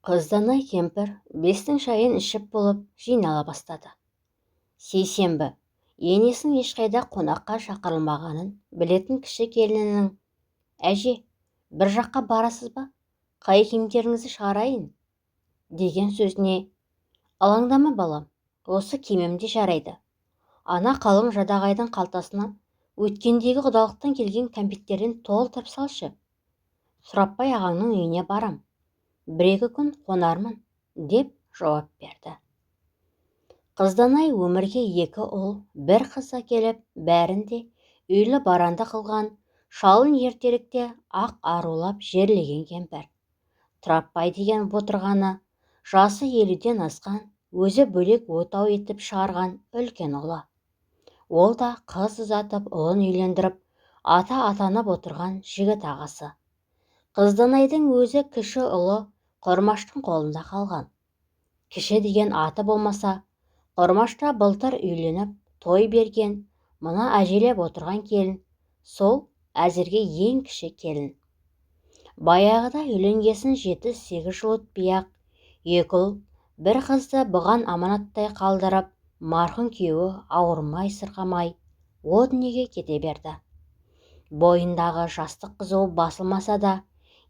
Қызданай кемпір бестің шайын ішіп болып жинала бастады. Сейсенбі, енесінің ешқайда қонаққа шақырылмағанын білетін кіші келінінің: «Әже, бір жаққа барасыз ба? Қай киімдеріңізді шығарайын?» деген сөзіне: «Алаңдама балам, осы киімімде жарайды. Ана қалың жадағайдың қалтасына өткендегі құдалықтан келген кәмпиттерден толтырып салшы. Сұрапбай ағаңның үйіне барам. Бір-екі күн қонармын», деп жауап берді. Қызданай өмірге екі ұл, бір қыз әкеліп, бәрін де үйлі баранды қылған, шалын ертеректе ақ арулап жерлеген кемпір. Тұрапбай деген отырғаны, жасы 50-ден асқан, өзі бөлек отау етіп шығарған үлкен ұлы. Ол да қыз ұзатып, ұлын үйлендіріп, ата-атанып отырған жігіт ағасы. Қызданайдың өзі кіші ұлы Құрмаштың қолында қалған. Кіші деген аты болмаса, Құрмашта былтыр үйленіп, той берген, мына әжелеп отырған келін, сол әзірге ең кіші келін. Баяғыда үйленгесін 7-8 жыл өтпей-ақ, екі ұл, бір қызды бұған аманаттай қалдырып, марқұм күйеуі ауырмай сырқамай о дүниеге кете берді. Бойындағы жастық қызуы басылмаса да,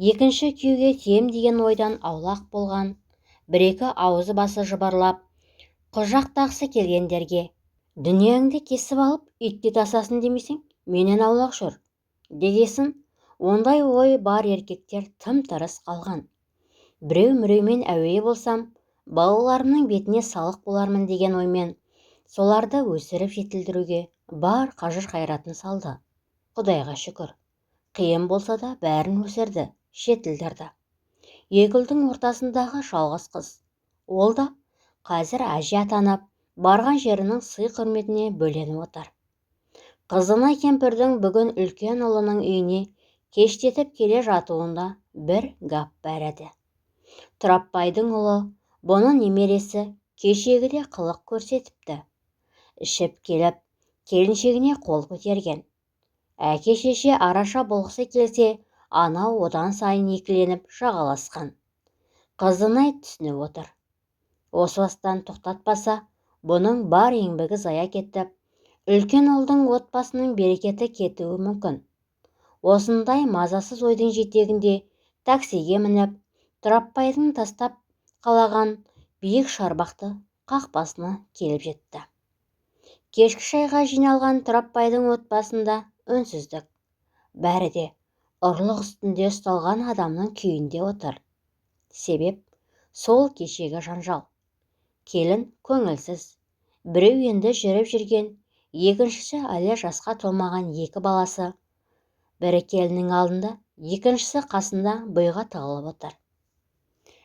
екінші күйеуге тием деген ойдан аулақ болған, бір-екі аузы басы жыбырлап, қыз жақтағысы келгендерге: «Дүниеңді кесіп алып, итте тасасын демесең, менен аулақ жүр» дегесін, ондай ой бар еркектер тым-тырыс қалған. Біреу-міреумен әуейі болсам, балаларымның бетіне салық болармын деген оймен, соларды өсіріп жетілдіруге бар қажыр-қайратын салды. Құдайға шүкір, қиын болса да бәрін өсірді, жетілдірді. Екі ұлдың ортасындағы жалғыз қыз. Ол да қазір әже атанып, барған жерінің сый-құрметіне бөленіп отыр. Қызданай кемпірдің бүгін үлкен ұлының үйіне кештетіп келе жатуында бір гап бар еді. Тұрапбайдың ұлы, бұның немересі, кешегіде қылық көрсетіпті. Ішіп келіп, келіншегіне қол көтерген. Әке-шеше араша болғысы келсе, анау одан сайын екіленіп жағаласқан. Қызданай түсініп отыр. Осы бастан тоқтатпаса, бұның бар еңбегі зая кетіп, үлкен ұлдың отбасының берекеті кетуі мүмкін. Осындай мазасыз ойдың жетегінде таксиге мініп, Тұрапбайдың тастап қалаған биік шарбақты қақпасына келіп жетті. Кешкі шайға жиналған Тұрапбайдың отбасында үнсіздік. Бәрі де ұрлық үстінде ұсталған адамның күйінде отыр. Себеп сол кешегі жанжал. Келін көңілсіз. Біреу енді жүріп жүрген, екіншісі әлі жасқа толмаған екі баласы. Бірі келіннің алдында, екіншісі қасында бұйға тығылып отыр.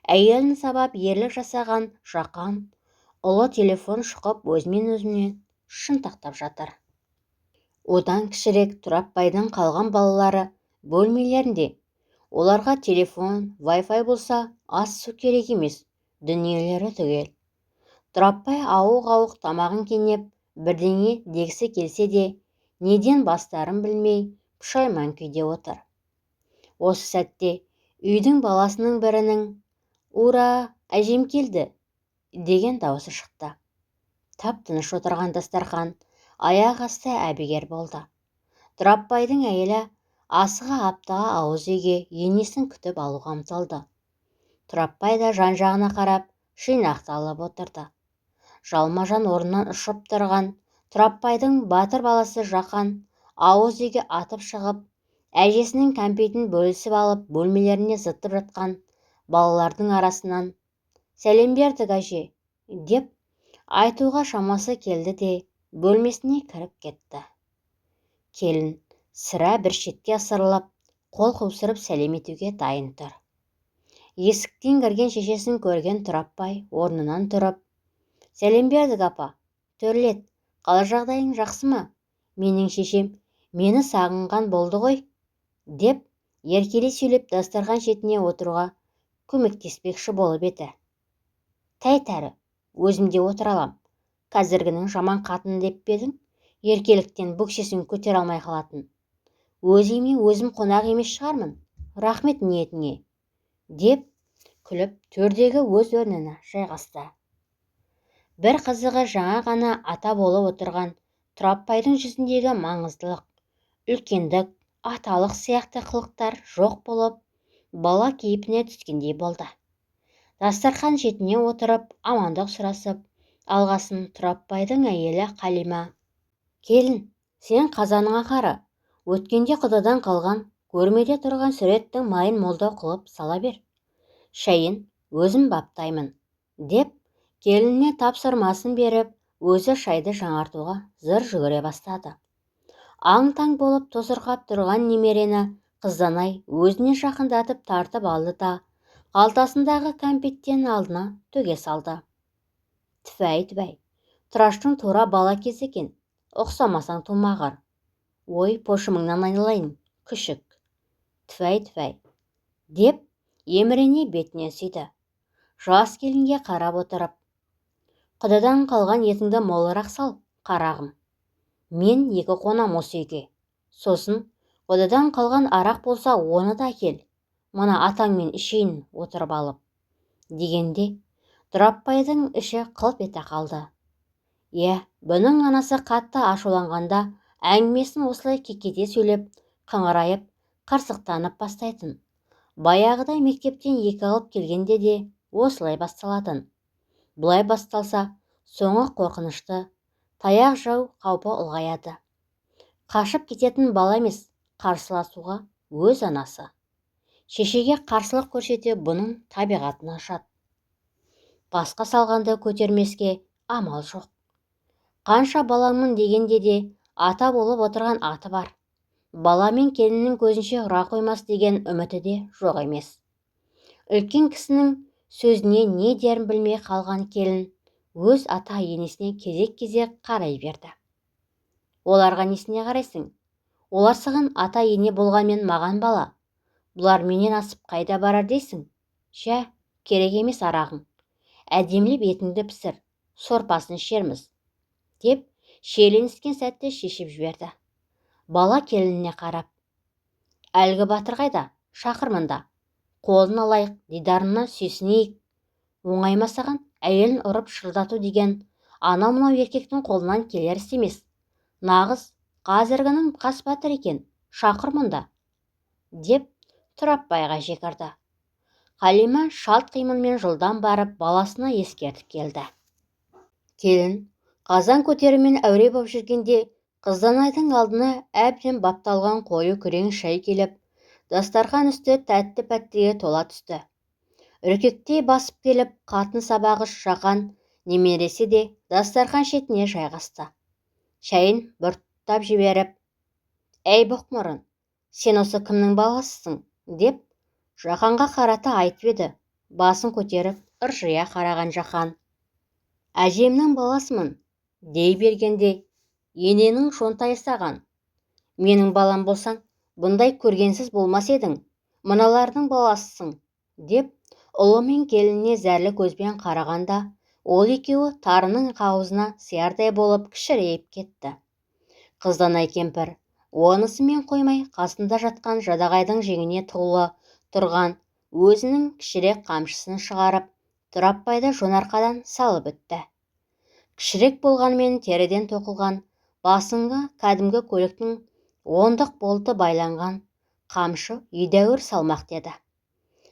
Әйелін сабап ерлік жасаған жақан, ұлы телефон шұқып өзімен-өзіне шынтақтап жатыр. Одан кішірек Тұрапбайдың қалған балалары бөлмелерінде. Оларға телефон, Wi-Fi болса, ас-су керек емес, дүниелері түгел. Тұрапбай ауық-ауық тамағын кенеп, бірдеңе дегісі келсе де, неден бастарын білмей, пұшайман күйде отыр. Осы сәтте үйдің баласының бірінің: «Ура, әжем келді!» деген даусы шықты. Тап-тыныш отырған дастархан аяқ асты әбігер болды. Тұрапбайдың әйелі асыға аптыға ауыз үйге енесін күтіп алуға ұмтылды. Тұрапбай да жан-жағына қарап шинақталып отырды. Жалма-жан орнынан ұшып тұрған Тұрапбайдың батыр баласы Жақан ауыз үйге атып шығып, әжесінің кәмпитін бөлісіп алып, бөлмелеріне зытып жатқан балалардың арасынан: «Сәлем бердік, әже!» деп айтуға шамасы келді де бөлмесіне кіріп кетті. Келін сірә бір шетке ысырылып, қол қусырып сәлем етуге дайын тұр. Есіктен кірген шешесін көрген Тұрапбай орнынан тұрып: «Сәлем бердік, апа. Төрлет, қала жағдайың жақсы ма? Менің шешем мені сағынған болды ғой», деп еркелей сөйлеп дастархан шетіне отыруға көмектеспекші болып еді. «Тәй-тәрі, өзімде отыра алам. Қазіргінің жаман қатын деп бедің, еркеліктен бүкшесін көтер алмай қалатын. Өзіме өзім қонақ емес шығармын. Рахмет ниетіңе», деп күліп төрдегі өз орнына жайғасты. Бір қызығы жаңа ғана ата болып отырған Тұрапбайдың жүзіндегі маңыздылық, үлкендік, аталық сияқты қылықтар жоқ болып, бала кейпіне түскендей болды. Дастархан шетіне отырып, амандық сұрасып, алғасын Тұрапбайдың әйелі Қалима: «Келін, сен қазаныңа қара, өткенде құдадан қалған, көрмеде тұрған суреттің майын молдау қылып сала бер. Шайын өзім баптаймын», деп келініне тапсырмасын беріп, өзі шайды жаңартуға зыр жүгіре бастады. Аң-таң болып тосырқап тұрған немерені қызданай өзіне жақындатып тартып алды да, қалтасындағы кәмпиттен алдына төге салды. «Түфәй, Тұраштың тура бала кезі екен, ұқсамасаң тумағыр. Ой, пошымыңнан айналайын, күшік. Түфәй, деп емірене бетіне сүйді. Жас келінге қарап отырып: «Құдадан қалған етіңді молырақ сал, қарағым. Мен екі қонам осы үйге. Сосын құдадан қалған арақ болса, оны да әкел. Мына атаңмен ішейін отырып алып», дегенде Тұрапбайдың іші қылп ете қалды. Бұның анасы қатты ашуланғанда әңгімесін осылай кекете сөйлеп, қыңырайып, қырсықтанып бастайтын. Баяғыдай мектептен екі алып келгенде де осылай басталатын. Бұлай басталса, соңы қорқынышты, таяқ жау қаупі ұлғаяды. Қашып кететін бала емес, қарсыласуға өз анасы. Шешеге қарсылық көрсете бұның табиғатына жат. Басқа салғанды көтермеске амал жоқ. Қанша баламын дегенде де ата болып отырған аты бар. Бала мен келіннің көзінше ұра қоймас деген үміті де жоқ емес. Үлкен кісінің сөзіне не дерін білмей қалған келін өз ата енесіне кезек-кезек қарай берді. «Оларға несіне қарайсың? Олар саған ата ене болғанмен маған бала. Бұлар менен асып қайда барар дейсің? Жә, керек емес арағың. Әдемілеп етіңді пісір, сорпасын ішерміз», деп шиеленіскен сәтте шешіп жіберді. Бала келініне қарап: «Әлгі батыр қайда? Шақыр мұнда. Қолын алайық, дидарына сүйсінейік. Оңай саған әйелін ұрып шырылдату деген анау-мынау еркектің қолынан келер іс емес. Нағыз қазіргінің қас батыр екен. Шақыр мұнда», деп Тұрапбайға жекірді. Қалима шалт қимылмен жылдам барып баласына ескертіп келді. Келін қазан көтерумен әуре боп жүргенде қызданайдың алдына әбден бапталған қою күрең шай келіп, дастархан үсті тәтті-пәттіге тола түсті. Үркектей басып келіп, қатын сабағыш Жақан немересі де дастархан шетіне жайғасты. Шайын бұрттап жіберіп: «Әй боқмұрын, сен осы кімнің баласысың?» деп Жақанға қарата айтып еді. Басын көтеріп ыржия қараған Жақан: «Әжемнің баласымын», дей бергенде ененің шонтайы саған: «Менің балам болсаң, бұндай көргенсіз болмас едің, мыналардың баласысың», деп ұлы мен келініне зәрлі көзбен қарағанда, ол екеуі тарының қауызына сиярдай болып кішірейіп кетті. Қызданай кемпір онысымен қоймай, қасында жатқан жадағайдың жеңіне тығулы тұрған өзінің кішірек қамшысын шығарып, Тұрапбайды жонарқадан салып өтті. Кішірек болғанмен теріден тоқылған, басыңға кәдімгі көліктің ондық болты байланған қамшы едәуір салмақ деді.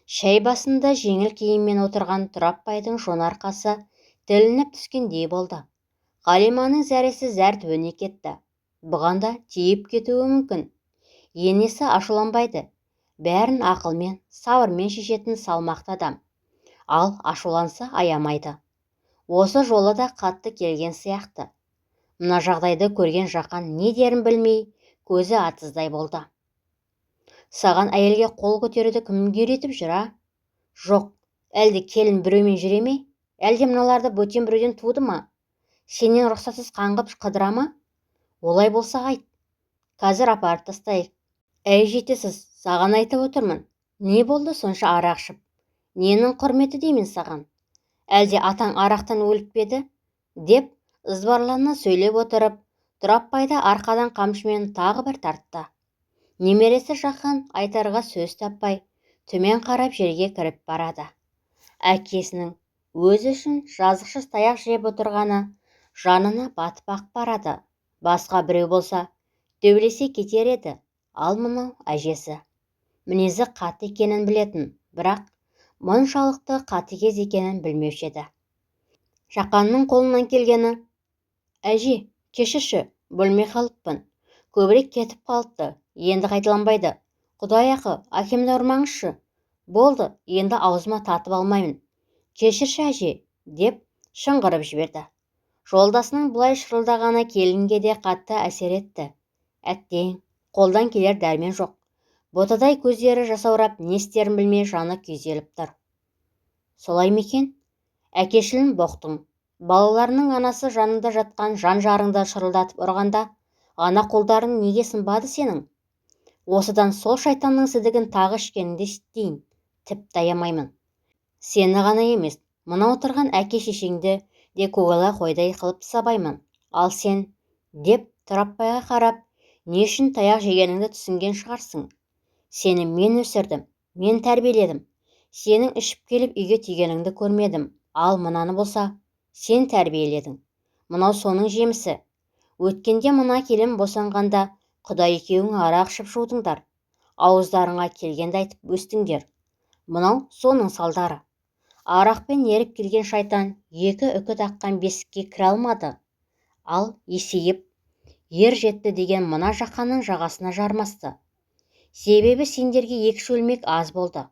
Шай басында жеңіл киіммен отырған Тұрапбайдың жонарқасы тілініп түскендей болды. Қалиманың зәресі зәр түбіне кетті. Бұған да тиіп кетуі мүмкін. Енесі ашуланбайды. Бәрін ақылмен, сабырмен шешетін салмақты адам. Ал ашуланса аямайды. Осы жолы да қатты келген сияқты. Мына жағдайды көрген Жақан не дерін білмей, көзі атыздай болды. «Саған әйелге қол көтеруді кім үйретіп жүр, а? Жоқ, әлде келін біреумен жүре ме? Әлде мыналарды бөтен біреуден туды ма? Сенен рұқсатсыз қаңғып қыдыра ма? Олай болса айт. Қазір апарып тастайық». «Әй жетесіз, саған айтып отырмын. Не болды сонша арақ ішіп? Ненің құрметі деймін саған? Әлде атаң арақтан өліп пе еді?» деп ызбарлана сөйлеп отырып, Тұрапбайды арқадан қамшымен тағы бір тартты. Немересі Жақан айтарға сөз таппай, төмен қарап жерге кіріп барады. Әкесінің өзі үшін жазықсыз таяқ жеп отырғаны жанына батып-ақ барады. Басқа біреу болса, төбелесе кетер еді. Ал мынау әжесі. Мінезі қатты екенін білетін, бірақ мұншалықты қатыгез екенін білмеуші еді. Жақанның қолынан келгені: «Әже, кешірші, бөлмей қалыппын. Көбірек кетіп қалыпты, енді қайталанбайды. Құдай ақы, әкемді ұрмаңызшы. Болды, енді аузыма татып алмаймын. Кешірші әже», деп шыңғырып жіберді. Жолдасының бұлай шырылдағаны келінге де қатты әсер етті. Әттең, қолдан келер дәрмен жоқ. Ботадай көздері жасаурап, не істерін білмей жаны күйзеліп тұр. Солай ма екен? Әкешілін боқтың. Балаларының анасы жанында жатқан жан-жарыңды шырылдатып ұрғанда, ана қолдарың неге сынбады сенің? Осыдан сол шайтанның сідігін тағы ішкеніңді істейін. Тіпті аямаймын. Сені ғана емес, мына отырған әке-шешеңді де көгала қойдай қылып сабаймын. Ал сен, деп Тұрапбайға қарап, не үшін таяқ жегеніңді түсінген шығарсың. Сені мен өсірдім, мен тәрбиеледім. Сенің ішіп келіп үйге тигеніңді көрмедім. Ал мынаны болса, сен тәрбиеледің. Мынау соның жемісі. Өткенде мына келін босанғанда Құдай екеуің арақ ішіп жудыңдар. Ауыздарыңа келгенді айтып өстіңдер. Мынау соның салдары. Арақпен еріп келген шайтан екі үкі таққан бесікке кіре алмады. Ал есейіп, ер жетті деген мына Жақанның жағасына жармасты. Себебі сендерге екі шөлмек аз болды.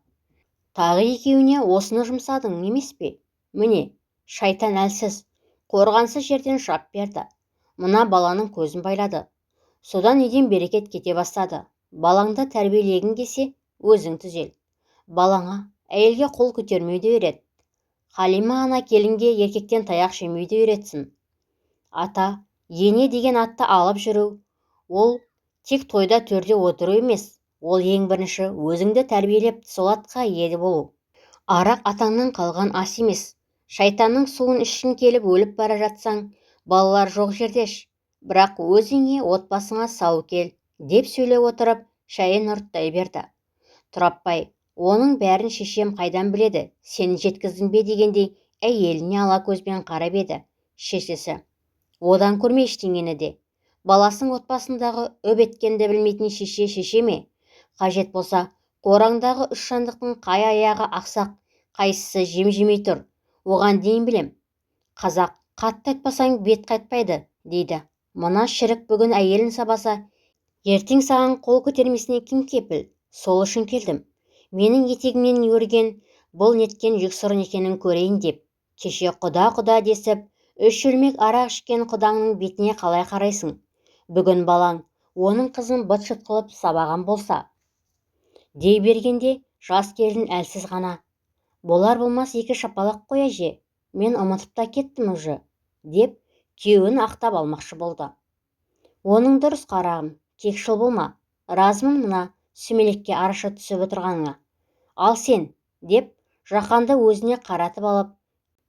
Тағы екеуіне осыны жұмсадың емес пе? Міне, шайтан әлсіз, қорғансыз жерден шап берді. Мына баланың көзін байлады. Содан үйден берекет кете бастады. Балаңды тәрбиелегің келсе, өзің түзел. Балаңа әйелге қол көтермеуді үйрет. Халима ана келінге еркектен таяқ жемеуді үйретсін. Ата, ене деген атты алып жүру, ол тек тойда төрде отыру емес. Ол ең бірінші өзіңді тәрбиелеп сол атқа ие болу. Арақ атаңнан қалған ас емес. Шайтанның суын ішкің келіп өліп бара жатсаң, балалар жоқ жерде іш. Бірақ өзіңе отбасыңа сау кел, деп сөйлеп отырып, шайын ұрттай берді. Тұрапбай, оның бәрін шешем қайдан біледі, сен жеткіздің бе дегендей әйеліне ала көзбен қарап еді. Шешесі: одан көрме ештеңені де. Баласының отбасындағы өп еткенді білмейтін шеше ме? Қажет болса, қораңдағы үш жандықтың қай аяғы ақсақ, қайсысы жем жемей тұр. Оған дейін білем. Қазақ қатты айтпасаң бет қайтпайды, дейді. Мына шірік бүгін әйелін сабаса, ертең саған қол көтермесіне кім кепіл? Сол үшін келдім. Менің етегімнен өрген бұл неткен жүксұрын екенін көрейін деп. Кеше құда десіп, үш шөлмек арақ ішкен құдаңның бетіне қалай қарайсың? Бүгін балаң оның қызын быт-шыт қылып сабаған болса. Дей бергенде жас келін әлсіз ғана: болар-болмас екі шапалақ қой әже, мен ұмытып та кеттім уже, деп күйеуін ақтап алмақшы болды. Оның дұрыс қарағым, кекшіл болма, разымын мына сүмелекке араша түсіп отырғаныңа. Ал сен, деп Жақанды өзіне қаратып алып: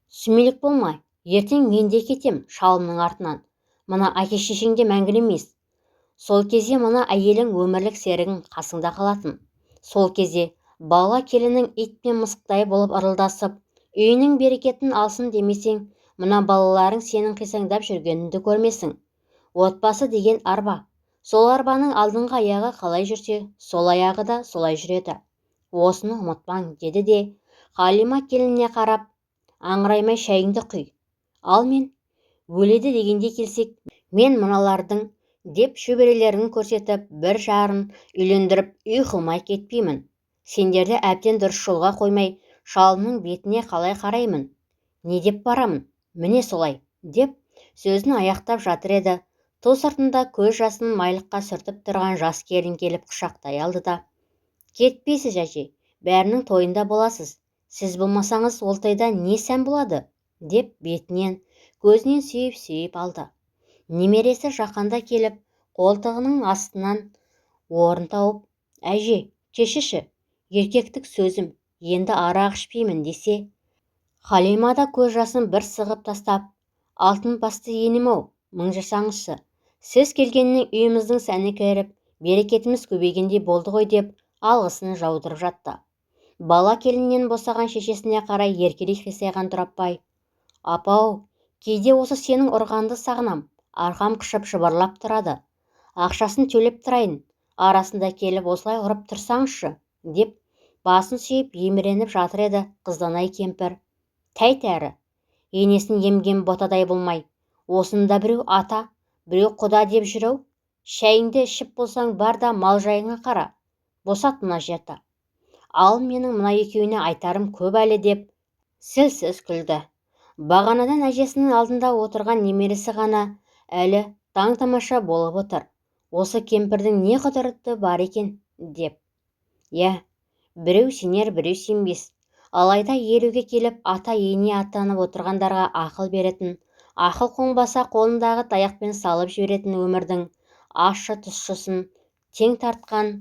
сүмелек болма, ертең мен де кетем шалымның артынан. Мына әке-шешеңде мәңгі емес. Сол кезде мына әйелің өмірлік серігің қасыңда қалатын. Сол кезде бала келінің ит пен мысықтай болып ырылдасып, үйінің берекетін алсын демесең, мына балаларың сенің қисаңдап жүргеніңді көрмесің. Отбасы деген арба. Сол арбаның алдыңғы аяғы қалай жүрсе, сол аяғы да солай жүреді. Осыны ұмытпаң, деді де Халима келініне қарап: аңыраймай шайыңды құй. Ал мен, өледі дегенде келсек, мен мыналардың, деп шөберелерін көрсетіп, бір жарын үйлендіріп үй қылмай кетпеймін. Сендерді әбден дұрыс жолға қоймай, шалымның бетіне қалай қараймын? Не деп барамын? Міне солай, деп сөзін аяқтап жатыр еді. Ту сыртында көз жасын майлыққа сүртіп тұрған жас келін келіп құшақтай алды да: кетпейсіз әже, бәрінің тойында боласыз. Сіз болмасаңыз ол тойда не сән болады? Деп бетінен, көзінен сүйіп алды. Немересі Жақанда келіп, қолтығының астынан орын тауып: әже, кешірші, еркектік сөзім, енді арақ ішпеймін десе. Халима да көз жасын бір сығып тастап: алтын басты енім-ау, мың жасаңызшы. Сіз келгеннен үйіміздің сәні кіріп, берекетіміз көбейгендей болды ғой, деп алғысын жаудырып жатты. Бала келіннен босаған шешесіне қарай еркелей қисайған Тұрапбай: «Апау, кейде осы сенің ұрғанды сағынам, арқам қышып шұбарлап тұрады. Ақшасын төлеп тұрайын, арасында келіп осылай ұрып тұрсаңшы», деп басын сүйіп еміреніп жатыр еді қызданай кемпір. «Тәйт әрі, енесін емген ботадай болмай, осында біреу ата, біреу құда деп жүру. Шәйіңді ішіп болсаң бар да мал жайыңа қара, босат мына жерді. Ал менің мына екеуіне айтарым көп әлі», деп сілсіз күлді. Бағанадан әжесінің алдында отырған немересі ғана әлі таң-тамаша болып отыр. Осы кемпірдің не құдіреті бар екен деп. Я, біреу сенер, біреу сенбес. Алайда елуге келіп ата-ене аттанып отырғандарға ақыл беретін, ақыл қонбаса қолындағы таяқпен салып жіберетін өмірдің ащы тұщысын тең тартқан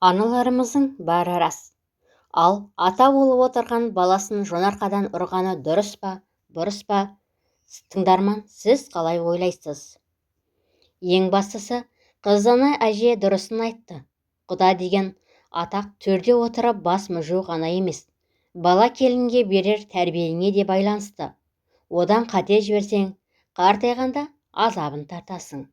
аналарымыздың бары рас. Ал ата болып отырған баласын жонарқадан ұрғаны дұрыс па, бұрыс па? Тыңдарман, сіз қалай ойлайсыз? Ең бастысы, қызданай әже дұрысын айтты. Құда деген атақ төрде отырып бас мүжу ғана емес, бала келінге берер тәрбиеңе де байланысты. Одан қате жіберсең, қартайғанда азабын тартасың.